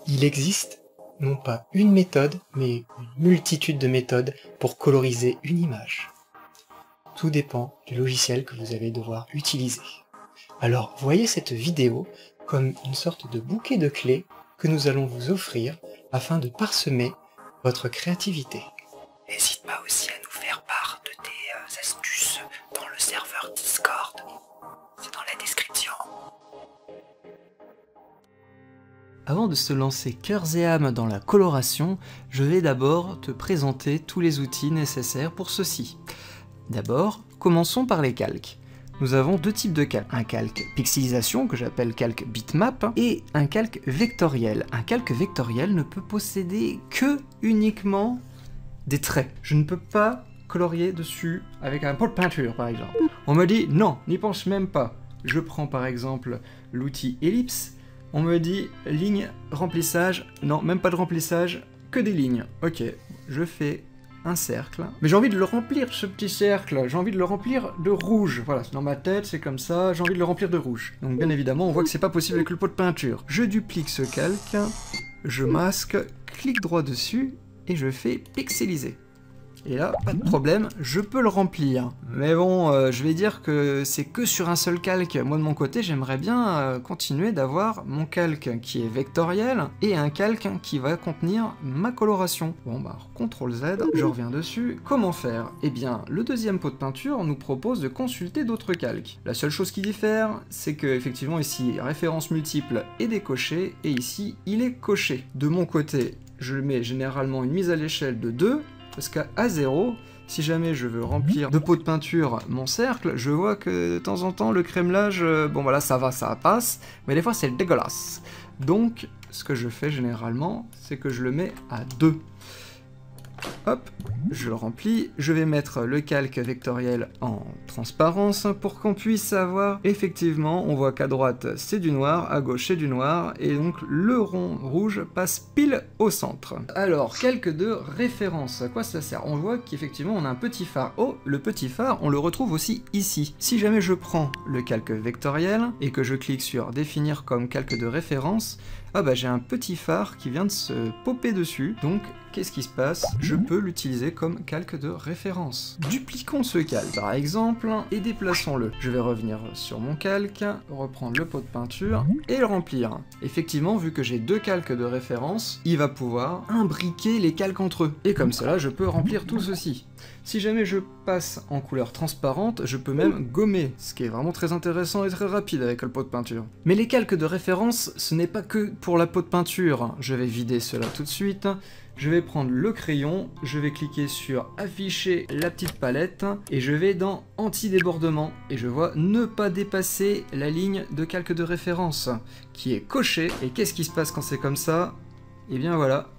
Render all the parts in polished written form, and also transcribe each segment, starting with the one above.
Il existe non pas une méthode, mais une multitude de méthodes pour coloriser une image. Tout dépend du logiciel que vous allez devoir utiliser. Alors voyez cette vidéo comme une sorte de bouquet de clés que nous allons vous offrir afin de parsemer votre créativité. N'hésite pas aussi à nous faire part de tes astuces dans le serveur Discord. C'est dans la description. Avant de se lancer cœurs et âme dans la coloration, je vais d'abord te présenter tous les outils nécessaires pour ceci. D'abord, commençons par les calques. Nous avons deux types de calques, un calque pixelisation que j'appelle calque bitmap et un calque vectoriel. Un calque vectoriel ne peut posséder que uniquement des traits. Je ne peux pas colorier dessus avec un pot de peinture par exemple. On me dit non, n'y pense même pas. Je prends par exemple l'outil ellipse. On me dit ligne, remplissage, non, même pas de remplissage, que des lignes. Ok, je fais un cercle. Mais j'ai envie de le remplir, ce petit cercle, j'ai envie de le remplir de rouge. Voilà, dans ma tête, c'est comme ça, j'ai envie de le remplir de rouge. Donc bien évidemment, on voit que c'est pas possible avec le pot de peinture. Je duplique ce calque, je masque, clique droit dessus, et je fais pixeliser. Et là, pas de problème, je peux le remplir. Mais bon, je vais dire que c'est que sur un seul calque. Moi de mon côté, j'aimerais bien continuer d'avoir mon calque qui est vectoriel et un calque qui va contenir ma coloration. Bon bah, CTRL Z, je reviens dessus. Comment faire? Eh bien, le deuxième pot de peinture nous propose de consulter d'autres calques. La seule chose qui diffère, c'est que effectivement ici, référence multiple est décoché et ici, il est coché. De mon côté, je mets généralement une mise à l'échelle de 2, parce qu'à 0, si jamais je veux remplir de pots de peinture mon cercle, je vois que de temps en temps le crémelage, bon voilà ça va, ça passe, mais des fois c'est dégueulasse. Donc ce que je fais généralement, c'est que je le mets à 2. Hop, je le remplis, je vais mettre le calque vectoriel en transparence pour qu'on puisse avoir, effectivement, on voit qu'à droite c'est du noir, à gauche c'est du noir, et donc le rond rouge passe pile au centre. Alors, calque de référence, à quoi ça sert? On voit qu'effectivement on a un petit phare. Oh, le petit phare, on le retrouve aussi ici. Si jamais je prends le calque vectoriel et que je clique sur définir comme calque de référence, ah bah j'ai un petit phare qui vient de se popper dessus, donc qu'est-ce qui se passe? Je peux l'utiliser comme calque de référence. Dupliquons ce calque par exemple et déplaçons-le. Je vais revenir sur mon calque, reprendre le pot de peinture et le remplir. Effectivement, vu que j'ai deux calques de référence, il va pouvoir imbriquer les calques entre eux. Et comme cela, je peux remplir tout ceci. Si jamais je passe en couleur transparente, je peux même gommer, ce qui est vraiment très intéressant et très rapide avec le pot de peinture. Mais les calques de référence, ce n'est pas que pour la pot de peinture. Je vais vider cela tout de suite. Je vais prendre le crayon, je vais cliquer sur afficher la petite palette et je vais dans anti-débordement et je vois ne pas dépasser la ligne de calque de référence qui est cochée. Et qu'est-ce qui se passe quand c'est comme ça? Et bien voilà,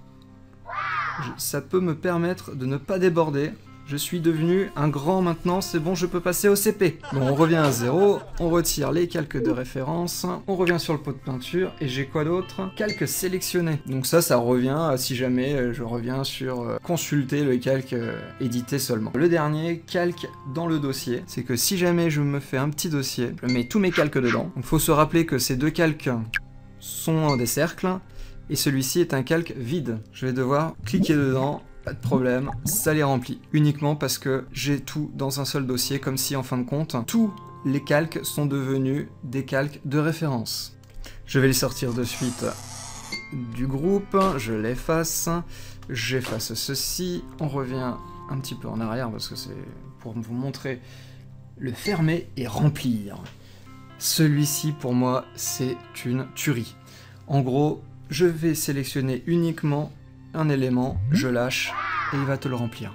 ça peut me permettre de ne pas déborder. Je suis devenu un grand maintenant, c'est bon, je peux passer au CP. Bon, on revient à 0, on retire les calques de référence, on revient sur le pot de peinture, et j'ai quoi d'autre? Calque sélectionné. Donc ça revient si jamais je reviens sur consulter le calque édité seulement. Le dernier, calque dans le dossier, c'est que si jamais je me fais un petit dossier, je mets tous mes calques dedans. Il faut se rappeler que ces deux calques sont des cercles, et celui-ci est un calque vide. Je vais devoir cliquer dedans. Pas de problème, ça les remplit. Uniquement parce que j'ai tout dans un seul dossier, comme si en fin de compte, tous les calques sont devenus des calques de référence. Je vais les sortir de suite du groupe, je l'efface, j'efface ceci, on revient un petit peu en arrière parce que c'est pour vous montrer le fermer et remplir. Celui-ci pour moi c'est une tuerie. En gros, je vais sélectionner uniquement un élément, je lâche, et il va te le remplir.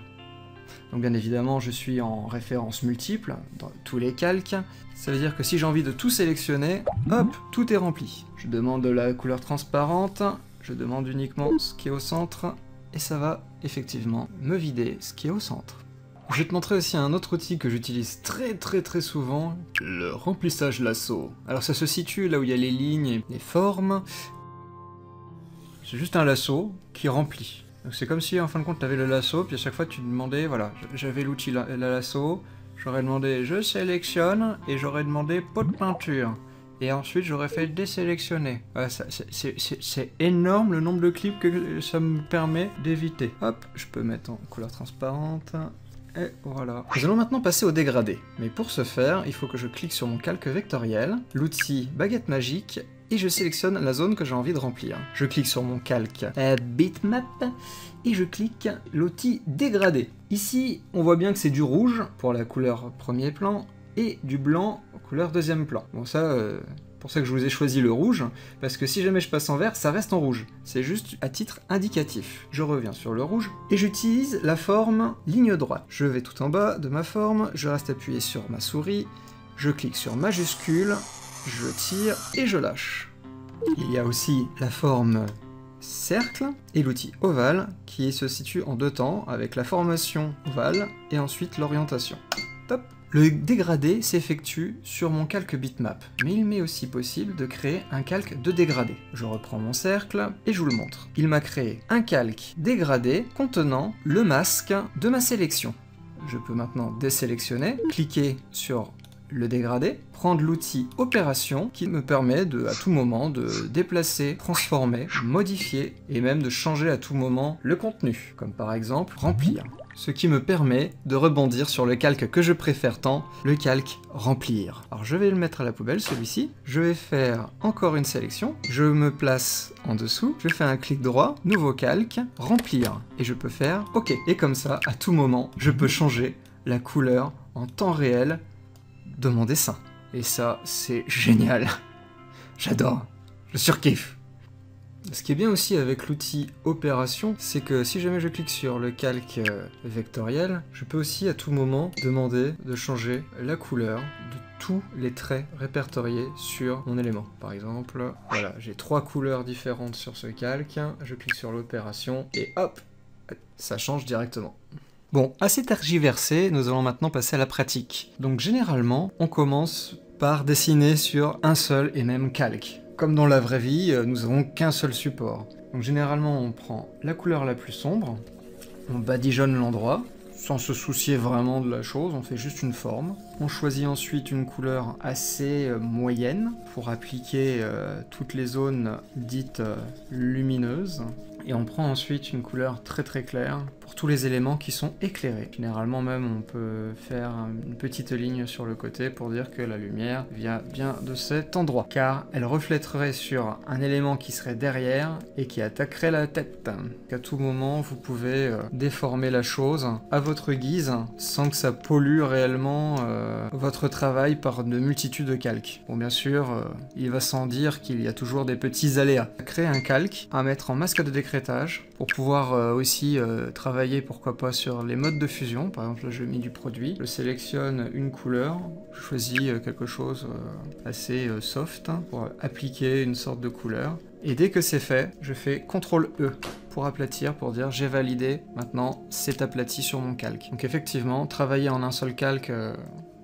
Donc bien évidemment, je suis en référence multiple, dans tous les calques. Ça veut dire que si j'ai envie de tout sélectionner, hop, tout est rempli. Je demande de la couleur transparente, je demande uniquement ce qui est au centre, et ça va effectivement me vider ce qui est au centre. Je vais te montrer aussi un autre outil que j'utilise très souvent, le remplissage lasso. Alors ça se situe là où il y a les lignes et les formes. C'est juste un lasso qui remplit. Donc c'est comme si en fin de compte tu avais le lasso, puis à chaque fois tu demandais, voilà, j'avais l'outil la lasso, j'aurais demandé je sélectionne, et j'aurais demandé pot de peinture. et ensuite j'aurais fait désélectionner. Voilà, c'est énorme le nombre de clips que ça me permet d'éviter. Hop, je peux mettre en couleur transparente. Et voilà. Nous allons maintenant passer au dégradé. Mais pour ce faire, il faut que je clique sur mon calque vectoriel, l'outil baguette magique, et je sélectionne la zone que j'ai envie de remplir. Je clique sur mon calque bitmap, et je clique l'outil dégradé. Ici, on voit bien que c'est du rouge pour la couleur premier plan, et du blanc couleur deuxième plan. Bon ça, pour ça que je vous ai choisi le rouge, parce que si jamais je passe en vert, ça reste en rouge. C'est juste à titre indicatif. Je reviens sur le rouge, et j'utilise la forme ligne droite. Je vais tout en bas de ma forme, je reste appuyé sur ma souris, je clique sur majuscule, je tire et je lâche. Il y a aussi la forme cercle et l'outil ovale qui se situe en deux temps avec la formation ovale et ensuite l'orientation. Top. Le dégradé s'effectue sur mon calque bitmap, mais il m'est aussi possible de créer un calque de dégradé. Je reprends mon cercle et je vous le montre. Il m'a créé un calque dégradé contenant le masque de ma sélection. Je peux maintenant désélectionner, cliquer sur le dégradé, prendre l'outil opération qui me permet à tout moment de déplacer, transformer, modifier et même de changer à tout moment le contenu, comme par exemple remplir. Ce qui me permet de rebondir sur le calque que je préfère tant, le calque remplir. Alors je vais le mettre à la poubelle celui-ci, je vais faire encore une sélection, je me place en dessous, je fais un clic droit, nouveau calque, remplir, et je peux faire OK. Et comme ça, à tout moment, je peux changer la couleur en temps réel de mon dessin. Et ça, c'est génial. J'adore. Je surkiffe. Ce qui est bien aussi avec l'outil opération, c'est que si jamais je clique sur le calque vectoriel, je peux aussi à tout moment demander de changer la couleur de tous les traits répertoriés sur mon élément. Par exemple, voilà, j'ai 3 couleurs différentes sur ce calque, je clique sur l'opération et hop, ça change directement. Bon, assez tergiversé, nous allons maintenant passer à la pratique. Donc généralement, on commence par dessiner sur un seul et même calque. Comme dans la vraie vie, nous n'avons qu'un seul support. Donc généralement, on prend la couleur la plus sombre, on badigeonne l'endroit, sans se soucier vraiment de la chose, on fait juste une forme. On choisit ensuite une couleur assez moyenne pour appliquer toutes les zones dites lumineuses. Et on prend ensuite une couleur très très claire pour tous les éléments qui sont éclairés. Généralement même on peut faire une petite ligne sur le côté pour dire que la lumière vient bien de cet endroit. Car elle reflèterait sur un élément qui serait derrière et qui attaquerait la tête. À tout moment vous pouvez déformer la chose à votre guise sans que ça pollue réellement votre travail par de multitudes de calques. Bon bien sûr, il va sans dire qu'il y a toujours des petits aléas. Créer un calque à mettre en masque de décrétage pour pouvoir aussi travailler pourquoi pas sur les modes de fusion. Par exemple là je mets du produit, je sélectionne une couleur, je choisis quelque chose assez soft pour appliquer une sorte de couleur. Et dès que c'est fait, je fais CTRL E pour aplatir, pour dire j'ai validé, maintenant c'est aplati sur mon calque. Donc effectivement, travailler en un seul calque,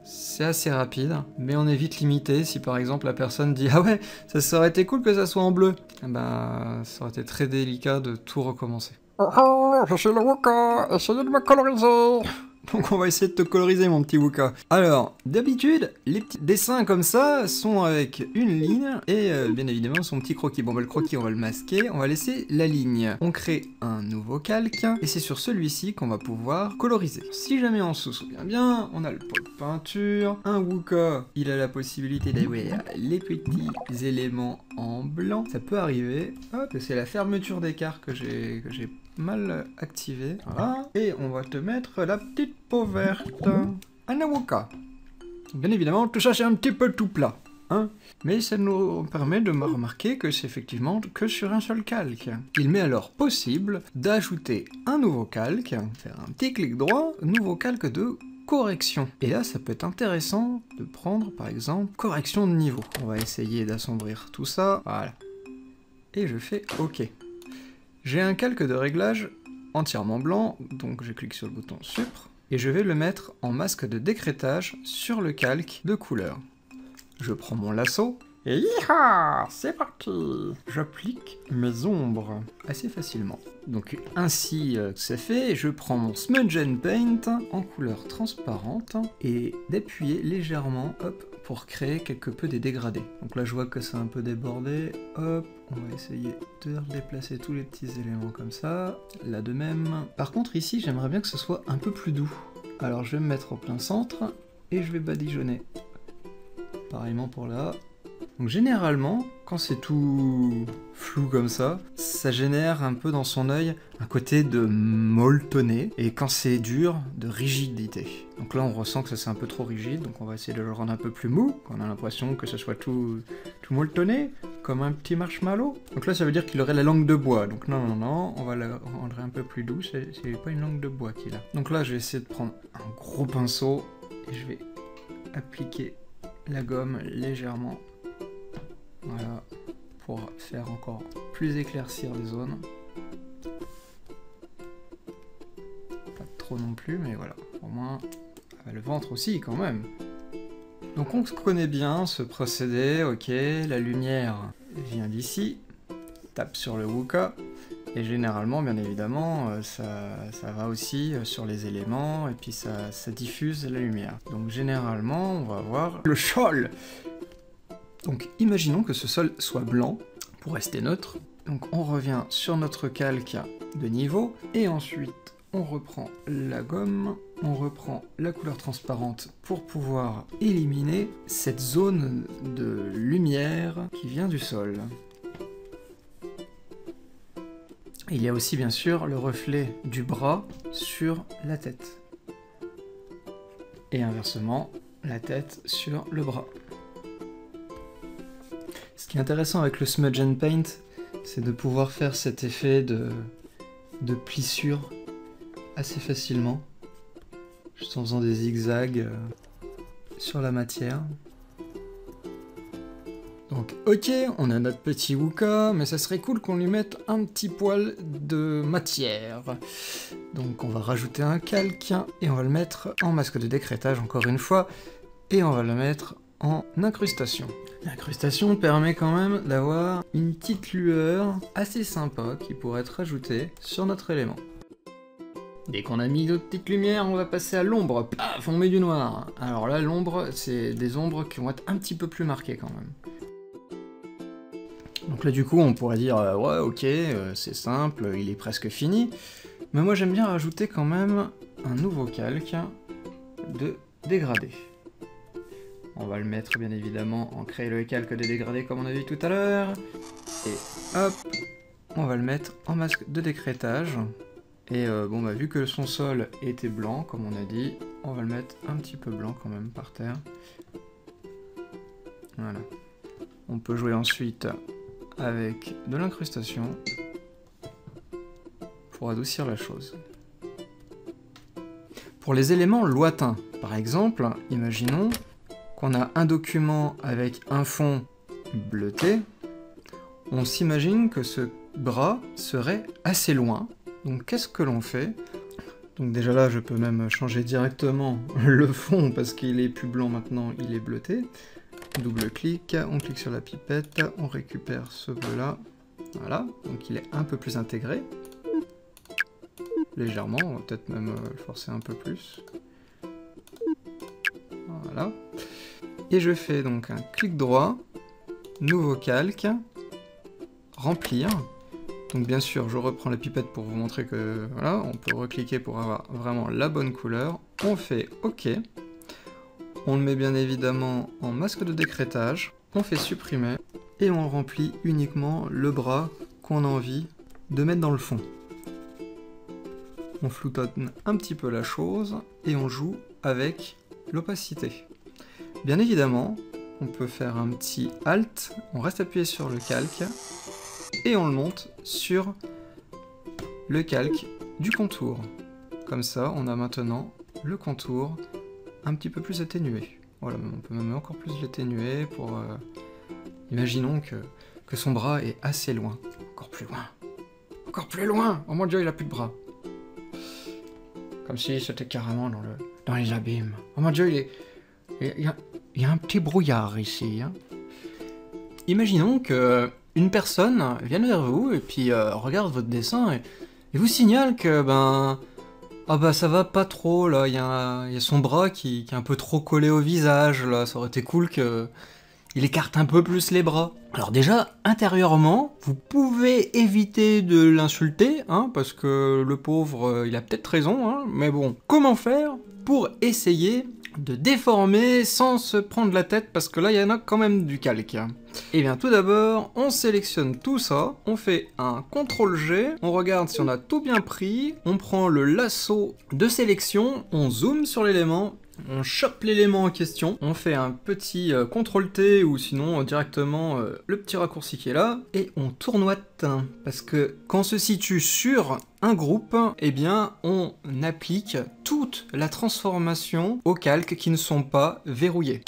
c'est assez rapide, mais on est vite limité si par exemple la personne dit « Ah ouais, ça aurait été cool que ça soit en bleu !» Eh ben, ça aurait été très délicat de tout recommencer. Oh oh, je suis le Wooka, essayez de me coloriser. Donc on va essayer de te coloriser mon petit Wooka. Alors, d'habitude, les petits dessins comme ça sont avec une ligne et bien évidemment son petit croquis. Bon bah le croquis on va le masquer, on va laisser la ligne. On crée un nouveau calque et c'est sur celui-ci qu'on va pouvoir coloriser. Si jamais on se souvient bien, on a le pot de peinture, un Wooka, il a la possibilité d'avoir les petits éléments en blanc. Ça peut arriver, hop, c'est la fermeture d'écart que j'ai mal activé. Voilà. Et on va te mettre la petite peau verte. Un Wooka. Bien évidemment, tout ça c'est un petit peu tout plat. Hein, mais ça nous permet de me remarquer que c'est effectivement que sur un seul calque. Il m'est alors possible d'ajouter un nouveau calque, faire un petit clic droit, nouveau calque de correction. Et là, ça peut être intéressant de prendre par exemple correction de niveau. On va essayer d'assombrir tout ça. Voilà. Et je fais OK. J'ai un calque de réglage entièrement blanc, donc je clique sur le bouton Supre, et je vais le mettre en masque de décrétage sur le calque de couleur. Je prends mon lasso, et Yeehaw, c'est parti. j'applique mes ombres assez facilement. Donc ainsi c'est fait, je prends mon Smudge and Paint en couleur transparente, et d'appuyer légèrement, hop, pour créer quelque peu des dégradés. Donc là je vois que c'est un peu débordé, hop, on va essayer de déplacer tous les petits éléments comme ça, là de même. Par contre ici j'aimerais bien que ce soit un peu plus doux. Alors je vais me mettre au plein centre et je vais badigeonner. Pareillement pour là. Donc généralement, quand c'est tout flou comme ça génère un peu dans son œil un côté de molletonné, et quand c'est dur, de rigidité. Donc là on ressent que ça c'est un peu trop rigide, donc on va essayer de le rendre un peu plus mou, qu'on a l'impression que ce soit tout molletonné, comme un petit marshmallow. Donc là ça veut dire qu'il aurait la langue de bois, donc non, on va la rendre un peu plus douce, c'est pas une langue de bois qu'il a. Donc là je vais essayer de prendre un gros pinceau, et je vais appliquer la gomme légèrement. Voilà, pour faire encore plus éclaircir les zones. Pas trop non plus, mais voilà, au moins le ventre aussi quand même. Donc on connaît bien ce procédé, ok, la lumière vient d'ici, tape sur le Wooka, et généralement, bien évidemment, ça va aussi sur les éléments, et puis ça diffuse la lumière. Donc généralement, on va avoir le sol. Donc imaginons que ce sol soit blanc, pour rester neutre. Donc on revient sur notre calque de niveau, et ensuite on reprend la gomme, on reprend la couleur transparente pour pouvoir éliminer cette zone de lumière qui vient du sol. Il y a aussi bien sûr le reflet du bras sur la tête. Et inversement, la tête sur le bras. Ce qui est intéressant avec le Smudge and Paint, c'est de pouvoir faire cet effet de plissure assez facilement, juste en faisant des zigzags sur la matière. Donc ok, on a notre petit Wooka, mais ça serait cool qu'on lui mette un petit poil de matière. Donc on va rajouter un calque, et on va le mettre en masque de décrétage encore une fois, et on va le mettre en incrustation. L'incrustation permet quand même d'avoir une petite lueur assez sympa qui pourrait être ajoutée sur notre élément. Dès qu'on a mis notre petite lumière, on va passer à l'ombre. Paf, on met du noir. Alors là, l'ombre, c'est des ombres qui vont être un petit peu plus marquées quand même. Donc là, du coup, on pourrait dire, ouais, ok, c'est simple, il est presque fini. Mais moi, j'aime bien rajouter quand même un nouveau calque de dégradé. On va le mettre bien évidemment en créer le calque des dégradés comme on a vu tout à l'heure. Et hop, on va le mettre en masque de décrétage. Et bon bah vu que son sol était blanc comme on a dit, on va le mettre un petit peu blanc quand même par terre. Voilà. On peut jouer ensuite avec de l'incrustation pour adoucir la chose. Pour les éléments lointains, par exemple, imaginons qu'on a un document avec un fond bleuté, on s'imagine que ce bras serait assez loin. Donc qu'est-ce que l'on fait? Donc déjà là, je peux même changer directement le fond parce qu'il est plus blanc maintenant, il est bleuté. Double clic, on clique sur la pipette, on récupère ce bleu-là. Voilà, donc il est un peu plus intégré. Légèrement, on va peut-être même le forcer un peu plus. Voilà. Et je fais donc un clic droit, nouveau calque, remplir. Donc bien sûr, je reprends la pipette pour vous montrer que voilà, on peut recliquer pour avoir vraiment la bonne couleur. On fait OK. On le met bien évidemment en masque de décrétage. On fait supprimer et on remplit uniquement le bras qu'on a envie de mettre dans le fond. On floutonne un petit peu la chose et on joue avec l'opacité. Bien évidemment, on peut faire un petit Alt, on reste appuyé sur le calque et on le monte sur le calque du contour. Comme ça, on a maintenant le contour un petit peu plus atténué. Voilà, on peut même encore plus l'atténuer pour... Imaginons que son bras est assez loin. Encore plus loin. Encore plus loin! Oh mon dieu, il a plus de bras. Comme si c'était carrément dans les abîmes. Oh mon dieu, il y a un petit brouillard ici. Hein. Imaginons que une personne vienne vers vous et puis regarde votre dessin et vous signale que Ah bah ça va pas trop là, il y a son bras qui est un peu trop collé au visage là, ça aurait été cool que il écarte un peu plus les bras. Alors déjà, intérieurement, vous pouvez éviter de l'insulter, hein, parce que le pauvre, il a peut-être raison, hein, mais bon, comment faire pour essayer de déformer sans se prendre la tête, parce que là, il y en a quand même du calque. Et bien tout d'abord, on sélectionne tout ça, on fait un CTRL-G, on regarde si on a tout bien pris, on prend le lasso de sélection, on zoome sur l'élément, on chope l'élément en question, on fait un petit CTRL-T ou sinon directement le petit raccourci qui est là, et on tournoite, parce que quand on se situe sur un groupe, eh bien on applique toute la transformation aux calques qui ne sont pas verrouillés.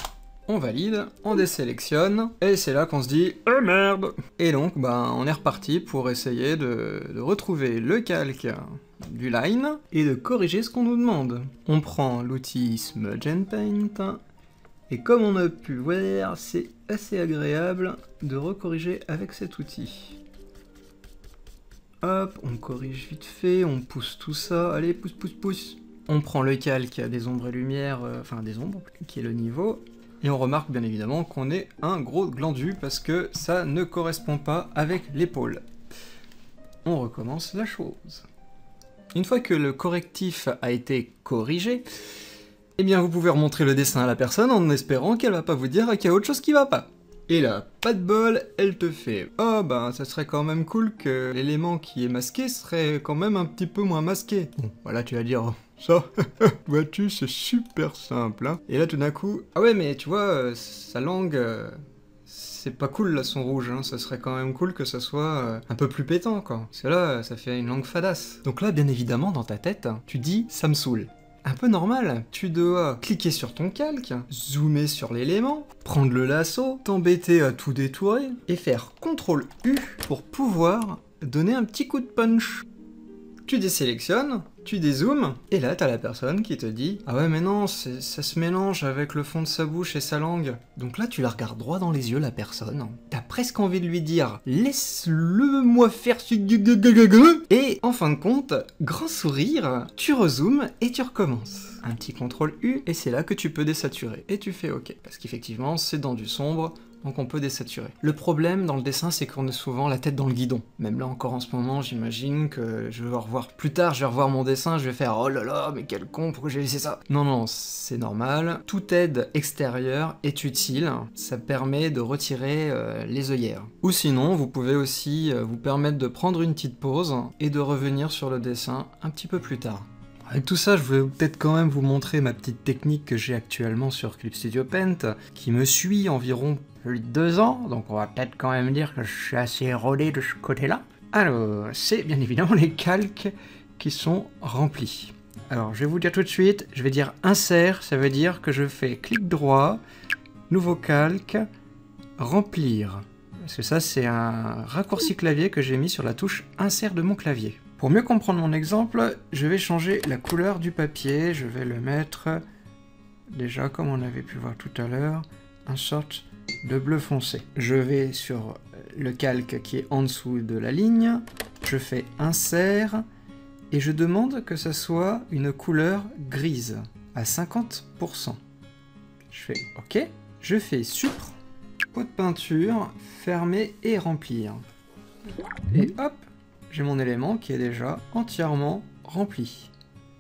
On valide, on désélectionne, et c'est là qu'on se dit « Oh merde !» Et donc, bah, on est reparti pour essayer de retrouver le calque du line et de corriger ce qu'on nous demande. On prend l'outil Smudge and Paint, et comme on a pu voir, c'est assez agréable de recorriger avec cet outil. Hop, on corrige vite fait, on pousse tout ça, allez, pousse, pousse, pousse. On prend le calque des ombres et lumières, enfin des ombres, qui est le niveau, et on remarque bien évidemment qu'on est un gros glandu parce que ça ne correspond pas avec l'épaule. On recommence la chose. Une fois que le correctif a été corrigé, eh bien vous pouvez remontrer le dessin à la personne en espérant qu'elle va pas vous dire qu'il y a autre chose qui va pas. Et là, pas de bol, elle te fait « Oh ben, ça serait quand même cool que l'élément qui est masqué serait quand même un petit peu moins masqué. » Bon, voilà, tu vas dire « Ça, vois-tu, c'est super simple, hein. » Et là, tout d'un coup, « Ah ouais, mais tu vois, sa langue, c'est pas cool là, son rouge, hein. Ça serait quand même cool que ça soit un peu plus pétant, quoi. Parce que là, ça fait une langue fadasse. » Donc là, bien évidemment, dans ta tête, tu dis « Ça me saoule. » Un peu normal, tu dois cliquer sur ton calque, zoomer sur l'élément, prendre le lasso, t'embêter à tout détourer, et faire CTRL-U pour pouvoir donner un petit coup de punch. Tu désélectionnes, tu dézoomes, et là t'as la personne qui te dit « Ah ouais mais non, ça se mélange avec le fond de sa bouche et sa langue. » Donc là tu la regardes droit dans les yeux la personne, t'as presque envie de lui dire « Laisse-le-moi faire ce... » Et en fin de compte, grand sourire, tu rezoomes et tu recommences. Un petit CTRL-U, et c'est là que tu peux désaturer. Et tu fais OK, parce qu'effectivement c'est dans du sombre, donc on peut désaturer. Le problème dans le dessin, c'est qu'on a souvent la tête dans le guidon. Même là encore en ce moment, j'imagine que je vais revoir plus tard, je vais revoir mon dessin, je vais faire « Oh là là, mais quel con, pourquoi j'ai laissé ça ?» Non, non, c'est normal. Toute aide extérieure est utile, ça permet de retirer les œillères. Ou sinon, vous pouvez aussi vous permettre de prendre une petite pause et de revenir sur le dessin un petit peu plus tard. Avec tout ça, je vais peut-être quand même vous montrer ma petite technique que j'ai actuellement sur Clip Studio Paint, qui me suit environ plus de 2 ans, donc on va peut-être quand même dire que je suis assez rodé de ce côté-là. Alors, c'est bien évidemment les calques qui sont remplis. Alors, je vais vous dire tout de suite, je vais dire insert, ça veut dire que je fais clic droit, nouveau calque, remplir. Parce que ça, c'est un raccourci clavier que j'ai mis sur la touche insert de mon clavier. Pour mieux comprendre mon exemple, je vais changer la couleur du papier, je vais le mettre, déjà comme on avait pu voir tout à l'heure, une sorte de bleu foncé. Je vais sur le calque qui est en dessous de la ligne, je fais insert, et je demande que ça soit une couleur grise, à 50%. Je fais OK, je fais supr, pot de peinture, fermer et remplir. Et hop, j'ai mon élément qui est déjà entièrement rempli.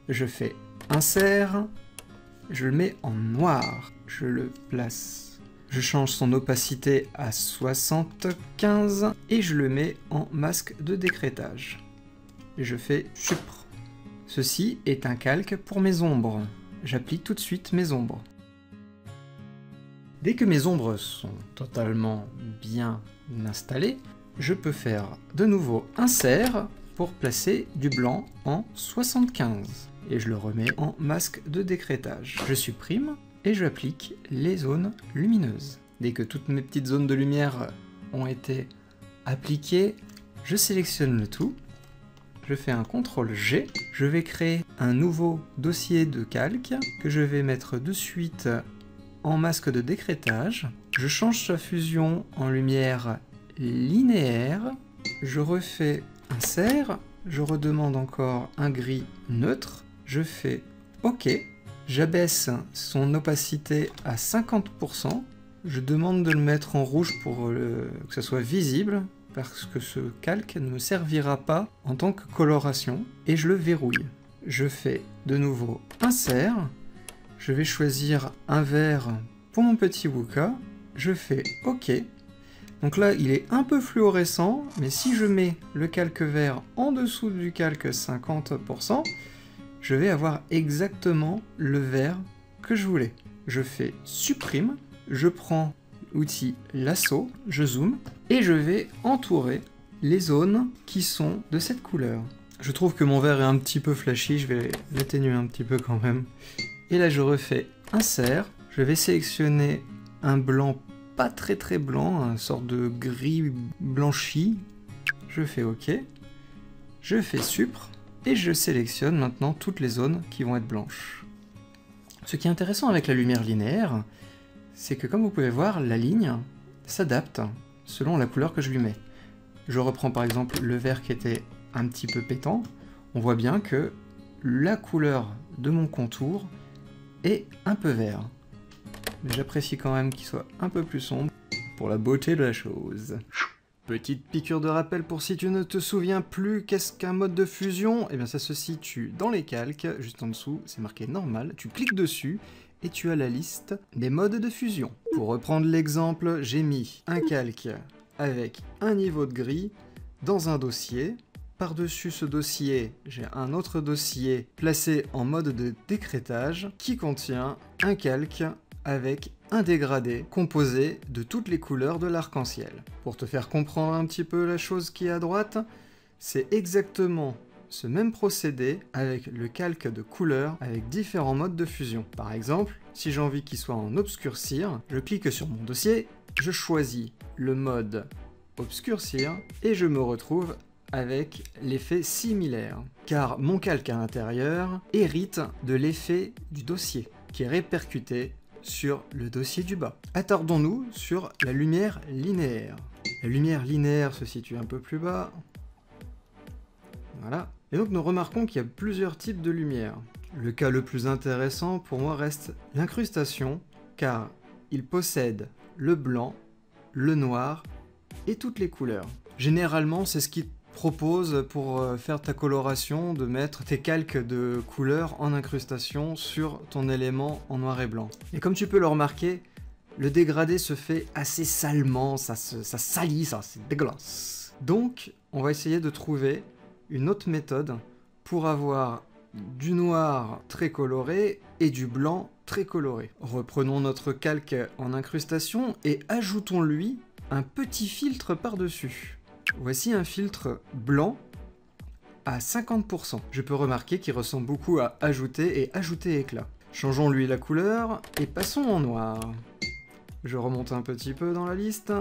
Je fais insert, je le mets en noir, je le place. Je change son opacité à 75 et je le mets en masque de décrétage. Et je fais supr. Ceci est un calque pour mes ombres. J'applique tout de suite mes ombres. Dès que mes ombres sont totalement bien installées, je peux faire de nouveau insert pour placer du blanc en 75. Et je le remets en masque de décrétage. Je supprime et j'applique les zones lumineuses. Dès que toutes mes petites zones de lumière ont été appliquées, je sélectionne le tout. Je fais un CTRL-G. Je vais créer un nouveau dossier de calque que je vais mettre de suite en masque de décrétage. Je change sa fusion en lumière linéaire, je refais insert, je redemande encore un gris neutre, je fais OK, j'abaisse son opacité à 50%, je demande de le mettre en rouge pour que ça soit visible, parce que ce calque ne me servira pas en tant que coloration, et je le verrouille. Je fais de nouveau insert, je vais choisir un vert pour mon petit Wooka, je fais OK. Donc là, il est un peu fluorescent, mais si je mets le calque vert en dessous du calque 50%, je vais avoir exactement le vert que je voulais. Je fais supprime, je prends l'outil lasso, je zoome, et je vais entourer les zones qui sont de cette couleur. Je trouve que mon vert est un petit peu flashy, je vais l'atténuer un petit peu quand même. Et là, je refais insert, je vais sélectionner un blanc pas très blanc, une sorte de gris blanchi. Je fais OK. Je fais supr. Et je sélectionne maintenant toutes les zones qui vont être blanches. Ce qui est intéressant avec la lumière linéaire, c'est que comme vous pouvez voir, la ligne s'adapte selon la couleur que je lui mets. Je reprends par exemple le vert qui était un petit peu pétant. On voit bien que la couleur de mon contour est un peu vert. Mais j'apprécie quand même qu'il soit un peu plus sombre pour la beauté de la chose. Petite piqûre de rappel pour si tu ne te souviens plus qu'est-ce qu'un mode de fusion, eh bien ça se situe dans les calques, juste en dessous, c'est marqué normal, tu cliques dessus et tu as la liste des modes de fusion. Pour reprendre l'exemple, j'ai mis un calque avec un niveau de gris dans un dossier. Par-dessus ce dossier, j'ai un autre dossier placé en mode de décrétage qui contient un calque avec un dégradé composé de toutes les couleurs de l'arc-en-ciel. Pour te faire comprendre un petit peu la chose qui est à droite, c'est exactement ce même procédé avec le calque de couleurs avec différents modes de fusion. Par exemple, si j'ai envie qu'il soit en obscurcir, je clique sur mon dossier, je choisis le mode obscurcir et je me retrouve avec l'effet similaire. Car mon calque à l'intérieur hérite de l'effet du dossier qui est répercuté sur le dossier du bas. Attardons-nous sur la lumière linéaire. La lumière linéaire se situe un peu plus bas. Voilà. Et donc nous remarquons qu'il y a plusieurs types de lumière. Le cas le plus intéressant pour moi reste l'incrustation, car il possède le blanc, le noir et toutes les couleurs. Généralement, c'est ce qui propose pour faire ta coloration de mettre tes calques de couleurs en incrustation sur ton élément en noir et blanc. Et comme tu peux le remarquer, le dégradé se fait assez salement, ça salit, ça c'est dégueulasse. Donc on va essayer de trouver une autre méthode pour avoir du noir très coloré et du blanc très coloré. Reprenons notre calque en incrustation et ajoutons-lui un petit filtre par-dessus. Voici un filtre blanc à 50%. Je peux remarquer qu'il ressemble beaucoup à ajouter et ajouter éclat. Changeons-lui la couleur et passons en noir. Je remonte un petit peu dans la liste.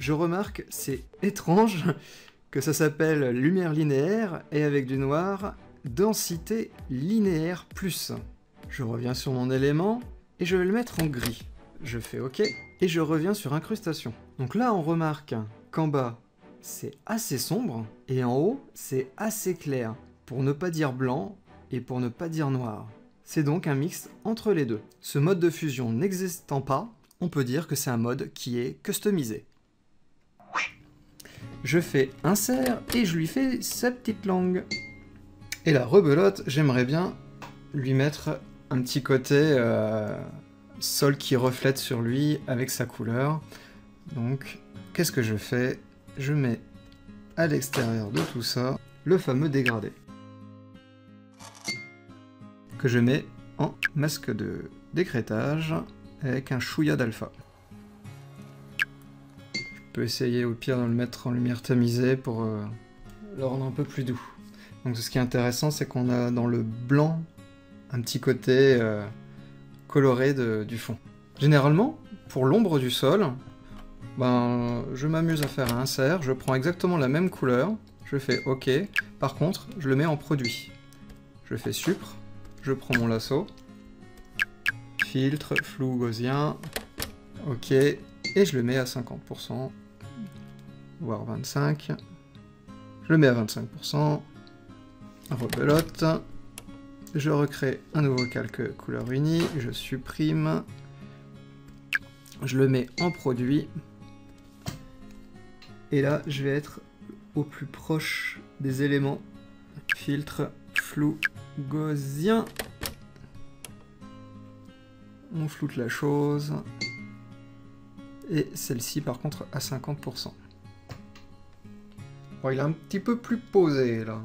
Je remarque, c'est étrange, que ça s'appelle lumière linéaire et avec du noir, densité linéaire plus. Je reviens sur mon élément et je vais le mettre en gris. Je fais OK et je reviens sur incrustation. Donc là, on remarque qu'en bas, c'est assez sombre et en haut, c'est assez clair, pour ne pas dire blanc et pour ne pas dire noir. C'est donc un mix entre les deux. Ce mode de fusion n'existant pas, on peut dire que c'est un mode qui est customisé. Je fais insert et je lui fais sa petite langue. Et la rebelote, j'aimerais bien lui mettre un petit côté sol qui reflète sur lui avec sa couleur. Donc, qu'est-ce que je fais? Je mets à l'extérieur de tout ça le fameux dégradé que je mets en masque de décrétage avec un chouïa d'alpha. Je peux essayer au pire de le mettre en lumière tamisée pour le rendre un peu plus doux. Donc ce qui est intéressant, c'est qu'on a dans le blanc un petit côté coloré du fond. Généralement, pour l'ombre du sol, je m'amuse à faire un insert, je prends exactement la même couleur, je fais OK, par contre, je le mets en produit. Je fais supr, je prends mon lasso, filtre, flou gaussien, OK, et je le mets à 50%, voire 25%, je le mets à 25%, Rebelote. Je recrée un nouveau calque couleur unie. Je supprime. Je le mets en produit. Et là, je vais être au plus proche des éléments. Filtre, flou, gaussien. On floute la chose. Et celle-ci, par contre, à 50%. Bon, il est un petit peu plus posé, là.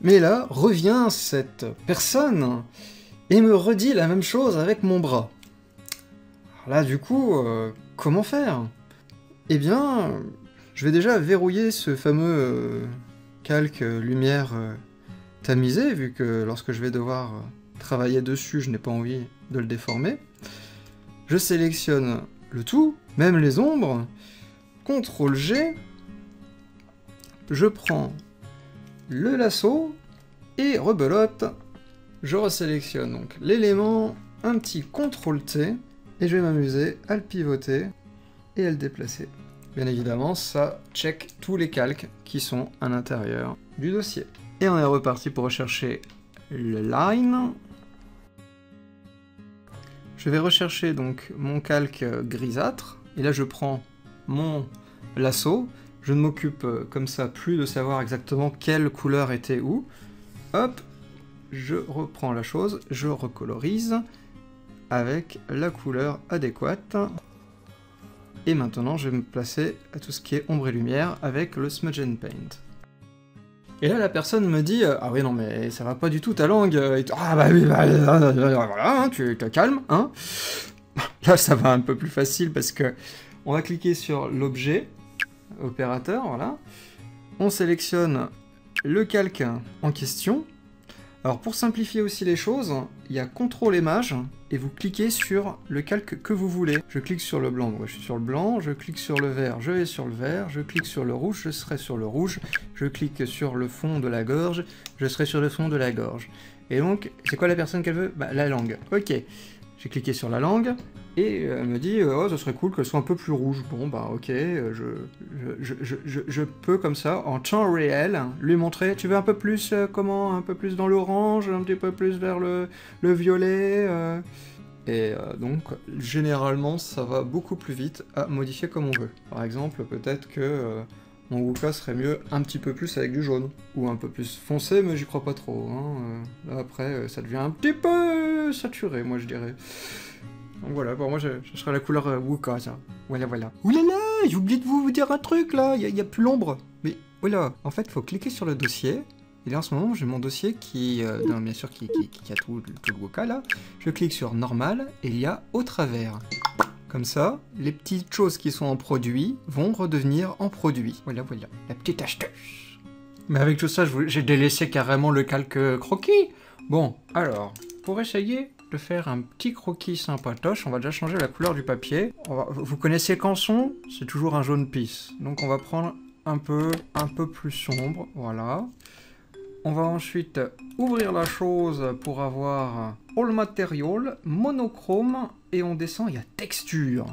Mais là, revient cette personne et me redit la même chose avec mon bras. Alors là, du coup, comment faire? Eh bien, je vais déjà verrouiller ce fameux calque lumière tamisé, vu que lorsque je vais devoir travailler dessus, je n'ai pas envie de le déformer. Je sélectionne le tout, même les ombres, CTRL G, je prends le lasso, et rebelote, je resélectionne donc l'élément, un petit CTRL T, et je vais m'amuser à le pivoter et à le déplacer. Bien évidemment, ça check tous les calques qui sont à l'intérieur du dossier. Et on est reparti pour rechercher le line. Je vais rechercher donc mon calque grisâtre, et là je prends mon lasso. Je ne m'occupe comme ça plus de savoir exactement quelle couleur était où. Hop, je reprends la chose, je recolorise avec la couleur adéquate. Et maintenant, je vais me placer à tout ce qui est ombre et lumière avec le Smudge and Paint. Et là, la personne me dit ah oui, non, mais ça va pas du tout ta langue. Ah bah oui, voilà, hein, tu te calmes, hein. Là, ça va un peu plus facile parce que on va cliquer sur l'objet opérateur, voilà. On sélectionne le calque en question. Alors pour simplifier aussi les choses, il y a CTRL Image et vous cliquez sur le calque que vous voulez. Je clique sur le blanc, je suis sur le blanc, je clique sur le vert, je vais sur le vert, je clique sur le rouge, je serai sur le rouge, je clique sur le fond de la gorge, je serai sur le fond de la gorge. Et donc, c'est quoi la personne qu'elle veut? Bah la langue. Ok. J'ai cliqué sur la langue, et elle me dit oh, ça serait cool qu'elle soit un peu plus rouge. Bon, bah ok, je peux comme ça, en temps réel, lui montrer, tu veux un peu plus, comment, un peu plus dans l'orange, un petit peu plus vers le violet, Et donc, généralement, ça va beaucoup plus vite à modifier comme on veut. Par exemple, peut-être que mon Wooka serait mieux un petit peu plus avec du jaune, ou un peu plus foncé, mais j'y crois pas trop. Hein. Là, après, ça devient un petit peu saturé, moi, je dirais. Donc voilà, pour moi, je serais la couleur Wooka, ça. Voilà, voilà. Oulala, j'ai oublié de vous dire un truc, là, il y a plus l'ombre. Mais, voilà, en fait, il faut cliquer sur le dossier. Et là, en ce moment, j'ai mon dossier qui, non, bien sûr, qui a tout le Wooka, là. Je clique sur Normal, et il y a Au travers. Comme ça, les petites choses qui sont en produit vont redevenir en produit. Voilà, voilà, la petite astuce. Mais avec tout ça, j'ai délaissé carrément le calque croquis. Bon, alors, pour essayer de faire un petit croquis sympatoche, on va déjà changer la couleur du papier. Vous connaissez Canson? C'est toujours un jaune pisse. Donc on va prendre un peu plus sombre, voilà. On va ensuite ouvrir la chose pour avoir All Material, monochrome, et on descend, il y a texture.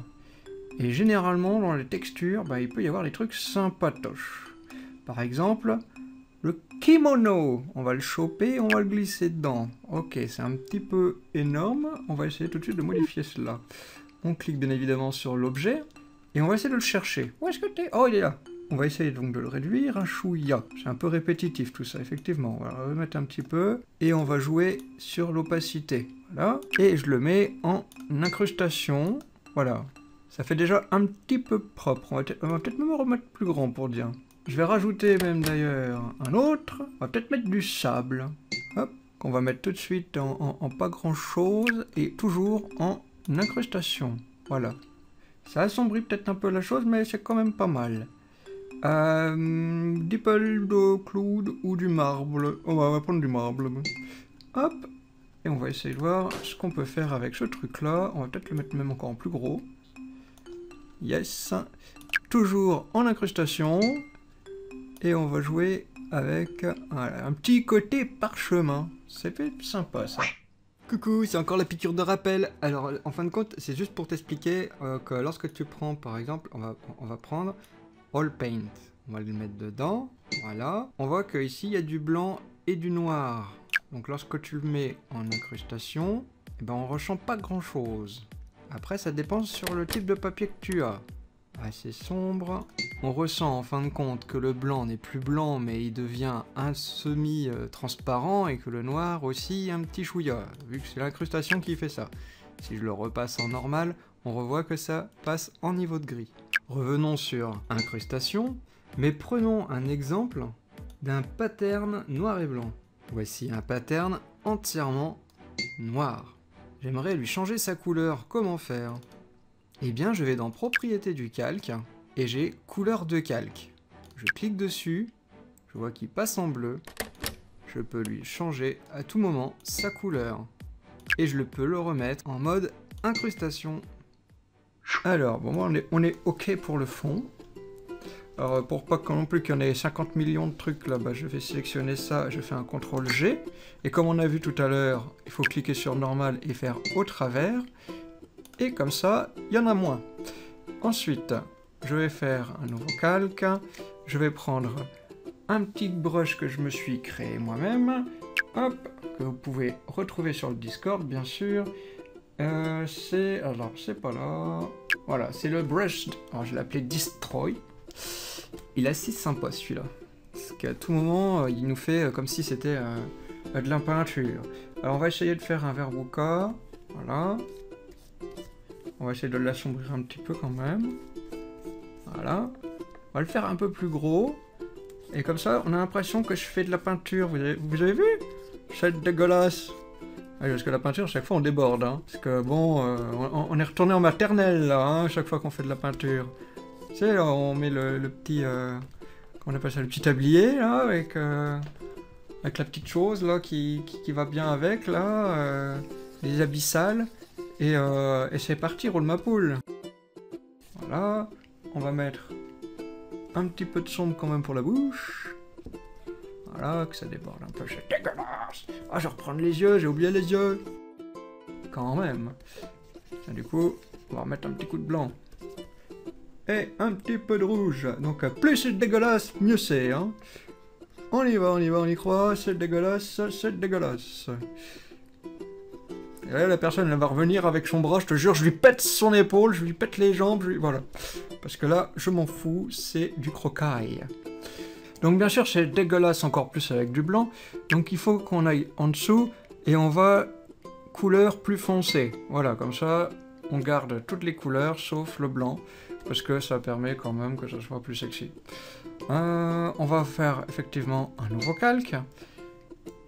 Et généralement, dans les textures, bah, il peut y avoir des trucs sympatoches. Par exemple, le kimono. On va le choper, on va le glisser dedans. Ok, c'est un petit peu énorme. On va essayer tout de suite de modifier cela. On clique bien évidemment sur l'objet, et on va essayer de le chercher. Où est-ce que t'es? Oh, il est là. On va essayer donc de le réduire un chouïa. C'est un peu répétitif tout ça, effectivement. On va le remettre un petit peu. Et on va jouer sur l'opacité. Voilà. Et je le mets en incrustation. Voilà. Ça fait déjà un petit peu propre. On va peut-être même remettre plus grand pour dire. Je vais rajouter même d'ailleurs un autre. On va peut-être mettre du sable. Hop. Qu'on va mettre tout de suite en pas grand-chose. Et toujours en incrustation. Voilà. Ça assombrit peut-être un peu la chose, mais c'est quand même pas mal. Dipple de cloud ou du marbre. On va prendre du marbre. Hop. Et on va essayer de voir ce qu'on peut faire avec ce truc là. On va peut-être le mettre même encore en plus gros. Yes. Toujours en incrustation. Et on va jouer avec voilà, un petit côté parchemin. Ça fait sympa ça. Coucou, c'est encore la piqûre de rappel. Alors en fin de compte, c'est juste pour t'expliquer que lorsque tu prends par exemple, on va prendre All Paint. On va le mettre dedans, voilà. On voit qu'ici il y a du blanc et du noir. Donc lorsque tu le mets en incrustation, eh ben on ressent pas grand chose. Après ça dépend sur le type de papier que tu as. Assez sombre. On ressent en fin de compte que le blanc n'est plus blanc mais il devient un semi-transparent et que le noir aussi un petit chouïa, vu que c'est l'incrustation qui fait ça. Si je le repasse en normal, on revoit que ça passe en niveau de gris. Revenons sur incrustation, mais prenons un exemple d'un pattern noir et blanc. Voici un pattern entièrement noir. J'aimerais lui changer sa couleur, comment faire? Eh bien, je vais dans Propriétés du calque, et j'ai Couleur de calque. Je clique dessus, je vois qu'il passe en bleu, je peux lui changer à tout moment sa couleur. Et je peux le remettre en mode incrustation. Alors, bon, on est OK pour le fond. Alors, pour pas non plus qu'il y en ait 50 millions de trucs là, bah, je vais sélectionner ça, je fais un CTRL G. Et comme on a vu tout à l'heure, il faut cliquer sur normal et faire au travers. Et comme ça, il y en a moins. Ensuite, je vais faire un nouveau calque. Je vais prendre un petit brush que je me suis créé moi-même. Hop, que vous pouvez retrouver sur le Discord, bien sûr. Alors, c'est pas là. Voilà, c'est le brush. Alors, je l'ai appelé Destroy. Il est assez sympa, celui-là. Parce qu'à tout moment, il nous fait comme si c'était de la peinture. Alors, on va essayer de faire un verruca. Voilà. On va essayer de l'assombrir un petit peu quand même. Voilà. On va le faire un peu plus gros. Et comme ça, on a l'impression que je fais de la peinture. Vous avez vu? C'est dégueulasse. Ouais, parce que la peinture, chaque fois, on déborde. Hein. Parce que bon, on est retourné en maternelle, là, hein, chaque fois qu'on fait de la peinture. Tu sais, là, on met le petit... comment on appelle ça? Le petit tablier, là, avec la petite chose, là, qui va bien avec, là. Les abyssales. Et c'est parti, roule ma poule. Voilà. On va mettre un petit peu de sombre quand même pour la bouche. Voilà, que ça déborde un peu. C'est dégueulasse. Ah, je vais reprendre les yeux, j'ai oublié les yeux. Quand même. Et du coup, on va remettre un petit coup de blanc. Et un petit peu de rouge. Donc plus c'est dégueulasse, mieux c'est. Hein. On y va, on y croit. C'est dégueulasse, c'est dégueulasse. Et là, la personne elle va revenir avec son bras, je te jure, je lui pète son épaule, je lui pète les jambes, voilà. Parce que là, je m'en fous, c'est du crocaille. Donc bien sûr, c'est dégueulasse encore plus avec du blanc. Donc il faut qu'on aille en dessous et on va couleur plus foncée. Voilà, comme ça, on garde toutes les couleurs sauf le blanc. Parce que ça permet quand même que ça soit plus sexy. On va faire effectivement un nouveau calque.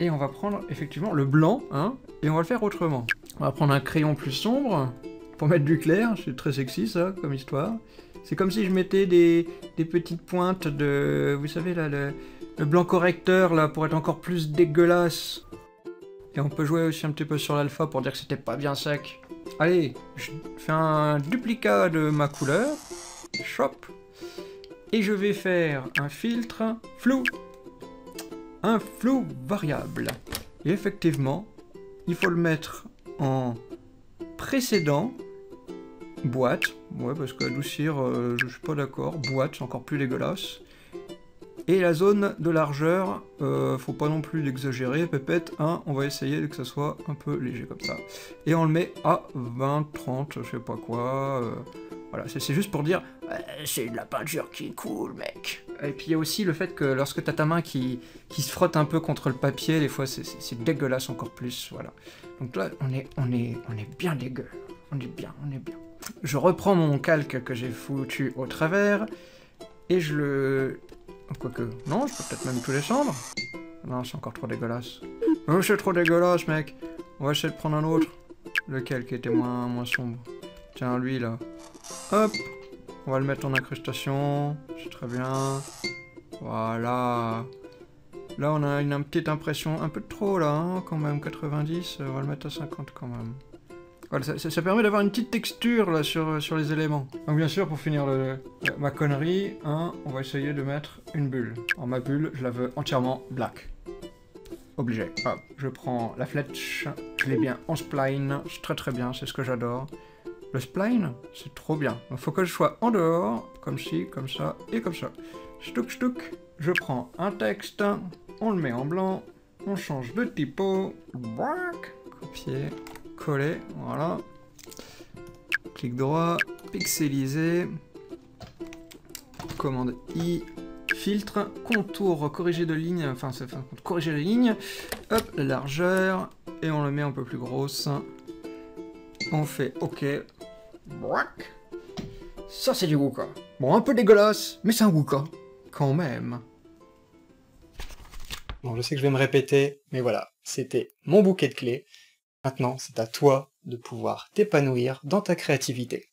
Et on va prendre effectivement le blanc, hein, et on va le faire autrement. On va prendre un crayon plus sombre, pour mettre du clair, c'est très sexy ça, comme histoire. C'est comme si je mettais des petites pointes de... Vous savez là, le blanc correcteur là, pour être encore plus dégueulasse. Et on peut jouer aussi un petit peu sur l'alpha pour dire que c'était pas bien sec. Allez, je fais un duplicat de ma couleur. Chop. Et je vais faire un filtre flou. Un flou variable. Et effectivement, il faut le mettre en précédent. Boîte. Ouais, parce qu'adoucir, je suis pas d'accord. Boîte, c'est encore plus dégueulasse. Et la zone de largeur, faut pas non plus l'exagérer, pépette, hein, on va essayer que ça soit un peu léger comme ça. Et on le met à 20, 30, je sais pas quoi, voilà, c'est juste pour dire, c'est de la peinture qui est cool, mec. Et puis il y a aussi le fait que lorsque t'as ta main qui se frotte un peu contre le papier, des fois c'est dégueulasse encore plus, voilà. Donc là, on est bien dégueu, on est bien. Je reprends mon calque que j'ai foutu au travers, et je le... Quoique, non, je peux peut-être même tout descendre. Non, c'est encore trop dégueulasse. Oh, c'est trop dégueulasse, mec. On va essayer de prendre un autre. Lequel qui était moins sombre. Tiens, lui, là. Hop. On va le mettre en incrustation. C'est très bien. Voilà. Là, on a une petite impression un peu de trop, là, hein, quand même. 90, on va le mettre à 50, quand même. Voilà, ça permet d'avoir une petite texture là sur les éléments. Donc bien sûr, pour finir ma connerie, hein, on va essayer de mettre une bulle. Alors ma bulle, je la veux entièrement black. Obligé. Hop, je prends la flèche, je l'ai bien en spline, c'est très très bien, c'est ce que j'adore. Le spline, c'est trop bien. Donc faut que je sois en dehors, comme ci, comme ça et comme ça. Ch'touk ch'touk, je prends un texte, on le met en blanc, On change de typo. Brac. Copier, coller, voilà. Clic droit, pixeliser. Commande I, filtre, contour, corriger de ligne, enfin corriger la ligne. Hop, la largeur, et on le met un peu plus grosse. On fait OK. Brac. Ça c'est du Wooka. Bon, un peu dégueulasse, mais c'est un Wooka. Quand même. Bon, je sais que je vais me répéter, mais voilà, c'était mon bouquet de clés. Maintenant, c'est à toi de pouvoir t'épanouir dans ta créativité.